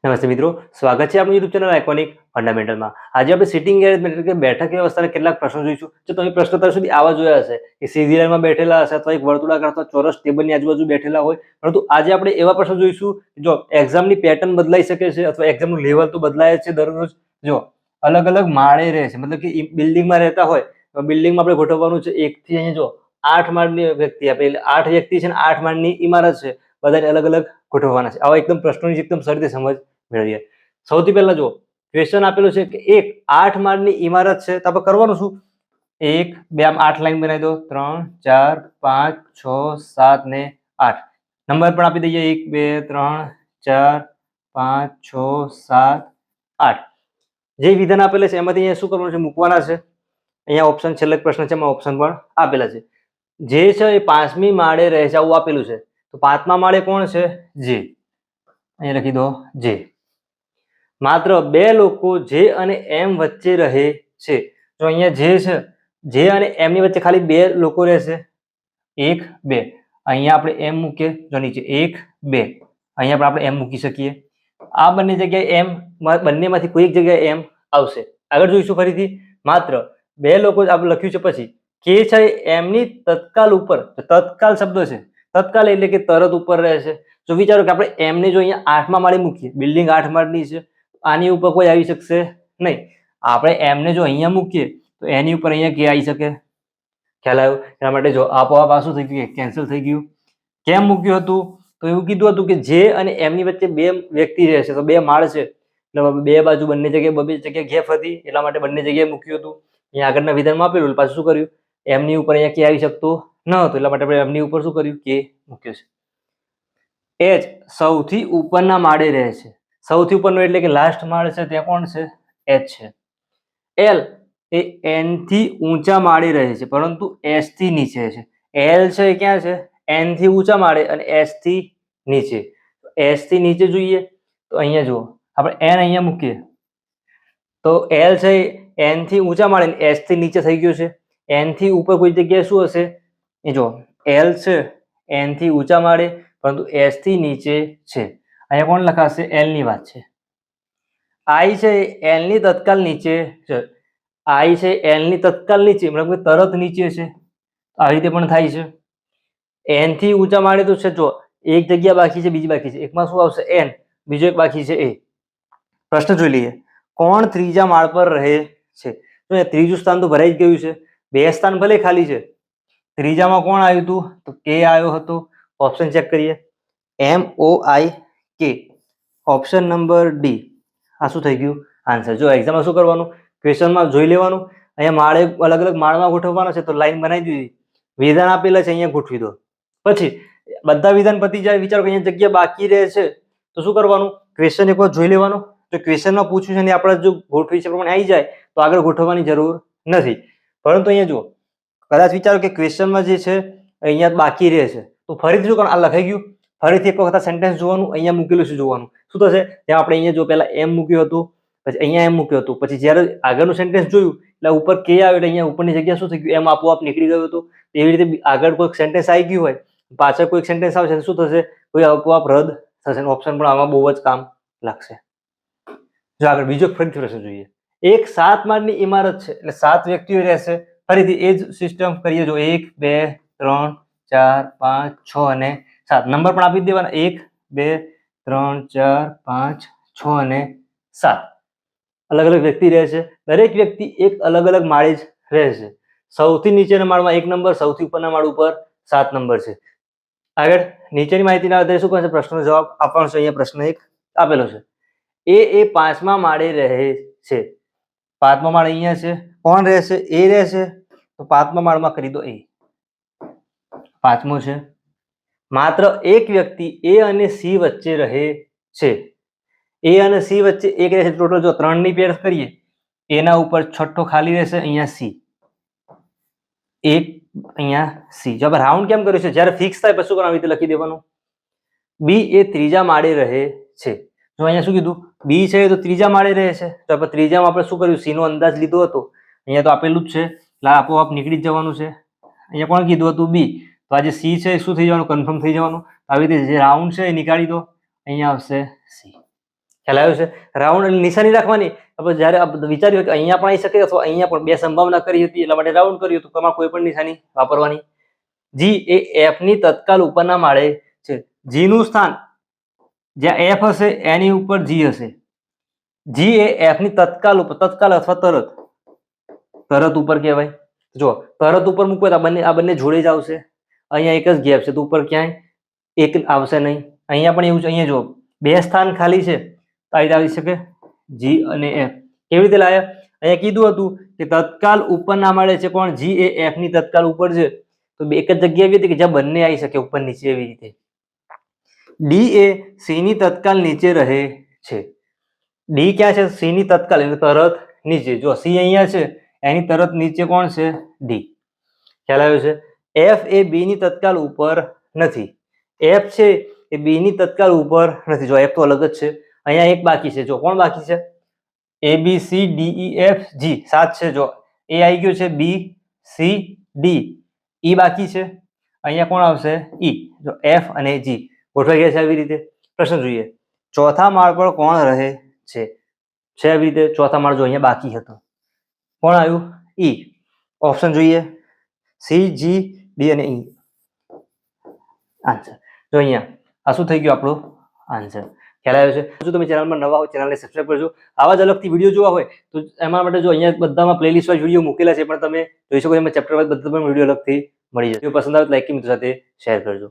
નમસ્તે મિત્રો, સ્વાગત છે આપણી યુટ્યુબ ચેનલ આઇકોનિક ફંડામેન્ટલમાં। આજે આપણે સિટિંગ એરેન્જમેન્ટ એટલે કે બેઠક વ્યવસ્થાના કેટલાક પ્રશ્નો જોઈશું। જો તમે પ્રશ્નો અત્યાર સુધી આવા જોયા હશે કે સીધી લાઈનમાં બેઠેલા હશે અથવા એક વર્તુળાકાર અથવા ચોરસ ટેબલની આજુબાજુ બેઠેલા હોય, પરંતુ આજે આપણે એવા પ્રશ્નો જોઈશું જો એક્ઝામની પેટર્ન બદલાઈ શકે છે અથવા એક્ઝામનું લેવલ તો બદલાય જ છે દરરોજ। જો અલગ અલગ માળે રહે છે, મતલબ કે બિલ્ડિંગમાં રહેતા હોય તો બિલ્ડિંગમાં આપણે ગોઠવવાનું છે 1 થી અહીંયા જો 8 માળની વ્યક્તિ આપે એટલે 8 વ્યક્તિ છે ને 8 માળની ઇમારત છે, બધાને અલગ અલગ ગોઠવવાના છે। આવા એકદમ પ્રશ્નોની એકદમ સરળ રીતે સમજ મેળવીએ। સૌથી પહેલા જો ક્વેશ્ચન આપેલું છે કે એક 8 માળની ઇમારત છે, તો આપણે કરવાનું શું? 1 2 આમ 8 લાઈન બનાવી દો, 3 4 5 6 7 ને 8 નંબર પણ આપી દઈએ 1 2 3 4 5 6 7 8। જે વિધાન આપેલા છે એમાંથી અહીંયા શું કરવાનું છે? મૂકવાના છે। અહીંયા ઓપ્શન છેલ્લો પ્રશ્ન છે, એમાં ઓપ્શન પણ આપેલા છે। જે છે એ 5મી માળે રહે છે આવું આપેલું છે, તો 5મા માળે કોણ છે? જે। અહીંયા લખી દો જે। માત્ર 2 લોકો જે અને એમ વચ્ચે રહે છે। જો અહીંયા જે છે, જે અને એમ ની વચ્ચે ખાલી 2 લોકો રહેશે, 1 2 અહીંયા આપણે એમ મૂકીએ, જો નીચે 1 2 અહીંયા પણ આપણે એમ મૂકી શકીએ। આ બંને જગ્યાએ એમ, બંનેમાંથી કોઈ એક જગ્યાએ એમ આવશે। આગળ જોઈશું ફરીથી, માત્ર 2 લોકો આપણે લખ્યું છે, પછી કે છે એમની તત્કાલ ઉપર, તત્કાલ શબ્દ છે, તત્કાલ એટલે કે તરત ઉપર રહેશે। જો વિચારો કે આપણે એમને જો અહીંયા 8મા માળે મૂકીએ, બિલ્ડિંગ 8 માળની છે, આની ઉપર કોઈ આવી શકશે નહીં। આપણે એમને જો અહીંયા મૂકીએ તો એની ઉપર અહીંયા કે આવી શકે। ખ્યાલ આવ્યો? એના માટે જો આપોઆપ આ શું થઈ ગયું? કેન્સલ થઈ ગયું। કેમ મૂક્યું હતું? તો એવું કીધું હતું કે જે અને એમની વચ્ચે 2 વ્યક્તિ રહેશે, તો 2 માળ છે એટલે 2 બાજુ બંને જગ્યાએ 2 જગ્યાએ ગેપ હતી, એટલા માટે બંને જગ્યાએ મૂક્યું હતું। અહીંયા આગળના વિધાનમાં આપેલું, પાછું શું કર્યું? એમની ઉપર અહીંયા કે આવી શકતો ન હતો, એટલા માટે આપણે એમની ઉપર શું કર્યું? કે મૂક્યું છે। એચ સૌથી ઉપરના માળે રહે છે। સૌથી ઉપરનો એટલે કે લાસ્ટ માળ છે, ત્યાં કોણ છે? એચ છે। એલ એ એન થી ઊંચા માળે રહે છે, પરંતુ એસ થી નીચે છે। એલ છે એ ક્યાં છે? એન થી ઊંચા માળે અને એસ થી નીચે। એસ થી નીચે જોઈએ તો અહીંયા જુઓ, આપણે એન અહીંયા મૂકીએ તો એલ છે એન થી ઊંચા માળે, એસ થી નીચે થઈ ગયું છે। એન થી ઉપર કોઈ જગ્યાએ શું હશે? એ જો એલ છે એન થી ઊંચા માળે પરંતુ એસ થી નીચે છે, અહીંયા કોણ લખાશે? એલ ની વાત છે। આઈ છે એલ ની તત્કાલ નીચે છે, આઈ છે એલ ની તત્કાલ નીચે મતલબ કે તરત નીચે છે, આવી રીતે પણ થાય છે। એન થી ઊંચા માળે તો છે, જો એક જગ્યા બાકી છે, બીજી બાકી છે, એકમાં શું આવશે? એન, બીજો એક બાકી છે એ। પ્રશ્ન જોઈ લઈએ, કોણ ત્રીજા માળ પર રહે છે? તો ત્રીજું સ્થાન તો ભરાઈ જ ગયું છે, 2 સ્થાન ભલે ખાલી છે, ત્રીજામાં કોણ આવ્યું હતું? તો કે આવ્યો હતો। ઓપ્શન ચેક કરીએ, MOIK, ઓપ્શન નંબર ડી। આ શું થઈ ગયું? આન્સર। જો એક્ઝામમાં શું કરવાનું? ક્વેશ્ચનમાં જોઈ લેવાનું, અહીંયા માળે અલગ અલગ માળમાં ગોઠવવાના છે, તો લાઈન બનાવી દીધી, વિધાન આપેલા છે અહીંયા ગોઠવી દો। પછી બધા વિધાન પતી જાય, વિચારો કે અહીંયા જગ્યા બાકી રહે છે, તો શું કરવાનું? ક્વેશ્ચન એકવાર જોઈ લેવાનું, જો ક્વેશ્ચનમાં પૂછ્યું છે ને આપણે જો ગોઠવી છે પ્રમાણે આવી જાય તો આગળ ગોઠવવાની જરૂર નથી। પરંતુ અહીંયા જુઓ, કદાચ વિચારો કે ક્વેશ્ચનમાં જે છે અહીંયા બાકી રહે છે, તો ફરીથી શું કરવાનું? આ લખાઈ ગયું, ફરીથી એક વખત આ સેન્ટેન્સ જોવાનું, અહીંયા મૂકેલું છે જોવાનું, શું થશે? ત્યાં આપણે અહીંયા જો પહેલા એમ મૂક્યું હતું, પછી અહીંયા એમ મૂક્યું હતું, પછી જ્યારે આગળનું સેન્ટેન્સ જોયું એટલે ઉપર કે આવ્યું એટલે અહીંયા ઉપરની જગ્યા શું થઈ ગયું? એમ આપોઆપ નીકળી ગયું હતું। એવી રીતે આગળ કોઈ સેન્ટેન્સ આવી ગયું હોય, પાછળ કોઈ સેન્ટેન્સ આવશે, શું થશે? કોઈ આપોઆપ રદ થશે। ઓપ્શન પણ આમાં બહુ જ કામ લાગશે। જો આગળ બીજો ફરીથી પ્રશ્ન જોઈએ, એક 7 માળની ઇમારત છે એટલે 7 વ્યક્તિઓ રહેશે, ફરીથી એ જ સિસ્ટમ કરીએ, જો 1 2 3 4 5 6 અને 7 નંબર પણ આપી દેવાના, 1 2 3 4 5 6 અને 7 અલગ અલગ વ્યક્તિ રહે છે। દરેક વ્યક્તિ એક અલગ અલગ માળે જ રહે છે। સૌથી નીચેના માળમાં 1 નંબર, સૌથી ઉપરના માળ ઉપર 7 નંબર છે। આગળ નીચેની માહિતીના આધારે શું કરશે? પ્રશ્નનો જવાબ આપવાનો છે। અહીંયા પ્રશ્ન 1 આપેલો છે, એ 5મા માળે રહે છે। 5મા માળ અહીંયા છે, કોણ રહેશે? એ રહેશે, તો 5મા માળમાં કરી દો એ, 5મો છે। માત્ર એક વ્યક્તિ એ અને સી વચ્ચે રહે છે। એ અને સી વચ્ચે એક રહેશે, ટોટલ જો 3 ની પેર કરીએ, એના ઉપર છઠ્ઠો ખાલી રહેશે, અહીંયા સી, એક અહીંયા સી। જો આપણે રાઉન્ડ કેમ કર્યું છે? જ્યારે ફિક્સ થાય પછી શું કરવાનું? આવી રીતે લખી દેવાનું। બી એ ત્રીજા માળે રહે છે। જો અહીંયા શું કીધું? બી છે તો ત્રીજા માળે રહે છે, તો આપણે ત્રીજામાં આપણે શું કર્યું? સી નો અંદાજ લીધો હતો, અહીંયા તો આપેલું જ છે એટલે આપોઆપ નીકળી જ જવાનું છે। અહીંયા કોણ કીધું હતું? બી, તો આ જે સી છે શું થઈ જવાનું? કન્ફર્મ થઈ જવાનું। આવી રીતે જે રાઉન્ડ છે એ નીકાળી દો, અહીંયા આવશે સી। ખ્યાલ આવ્યો છે? રાઉન્ડ એટલે નિશાની રાખવાની. આપણે જ્યારે વિચાર્યું કે અહીંયા પણ આવી શકે અથવા અહીંયા પણ, બે સંભાવના કરી હતી એટલા માટે રાઉન્ડ કર્યું હતું. તમારે કોઈ પણ નિશાની વાપરવાની. જી એ એફ ની તત્કાલ ઉપરના માળે છે. જી નું સ્થાન જ્યાં એફ હશે એની ઉપર જી હશે. જી એ એફ ની તત્કાલ અથવા તરત ઉપર કહેવાય. જો તરત ઉપર મૂકવો તો આ બંને જોડે જ આવશે. અહીંયા એક જ ગેપ છે તો ઉપર ક્યાંય એક આવશે નહીં. અહીંયા પણ એવું છે. અહીંયા જો બે સ્થાન ખાલી છે તો આ રીતે આવી શકે જી અને એફ. કેવી રીતે લાયા? અહીંયા કીધું હતું કે તત્કાલ ઉપરના માળે છે કોણ? જી એ એફ ની તત્કાલ ઉપર છે તો એક જ જગ્યા એવી હતી કે જ્યાં બંને આવી શકે ઉપર નીચે. એવી રીતે ડી એ સી ની તત્કાલ નીચે રહે છે. ડી ક્યાં છે? સી ની તત્કાલ એટલે તરત નીચે. જો સી અહીંયા છે એની તરત નીચે કોણ છે? ડી. ખ્યાલ આવ્યો છે? એફ એ બી ની તત્કાલ ઉપર નથી. એફ છે એ બી ની તત્કાલ ઉપર નથી. જો એફ તો અલગ જ છે. અહીંયા એક બાકી છે. જો કોણ બાકી છે? A B C D E F G 7 છે. જો એ આવી ગયો છે, બી સી ડી, ઈ બાકી છે. અહીંયા કોણ આવશે? ઈ. જો એફ અને જી ગોઠવાઈ ગયા છે આવી રીતે. પ્રશ્ન જોઈએ. ચોથા માળ પર કોણ રહે છે? આવી રીતે ચોથા માળ જો અહીંયા બાકી હતો. કોણ આવ્યું? ઈ. ઓપ્શન જોઈએ. સી, જી, ડી અને ઈ. આન્સર જો અહીંયા આ શું થઈ ગયું? આપણો આન્સર. ખ્યાલ આવ્યો છે? જો તમે ચેનલમાં નવા હોય ચેનલને સબસ્ક્રાઇબ કરજો. આવા જ અલગથી વિડીયો જોવા હોય તો એના માટે જો અહીંયા બધામાં પ્લેલિસ્ટ વાઇઝ વિડીયો મૂકેલા છે પણ તમે જોઈ શકો. એમાં ચેપ્ટર વાઇઝ બધા પણ વિડીયો અલગથી મળી જશે. જો પસંદ આવે તો લાઈક મિત્રો સાથે શેર કરજો.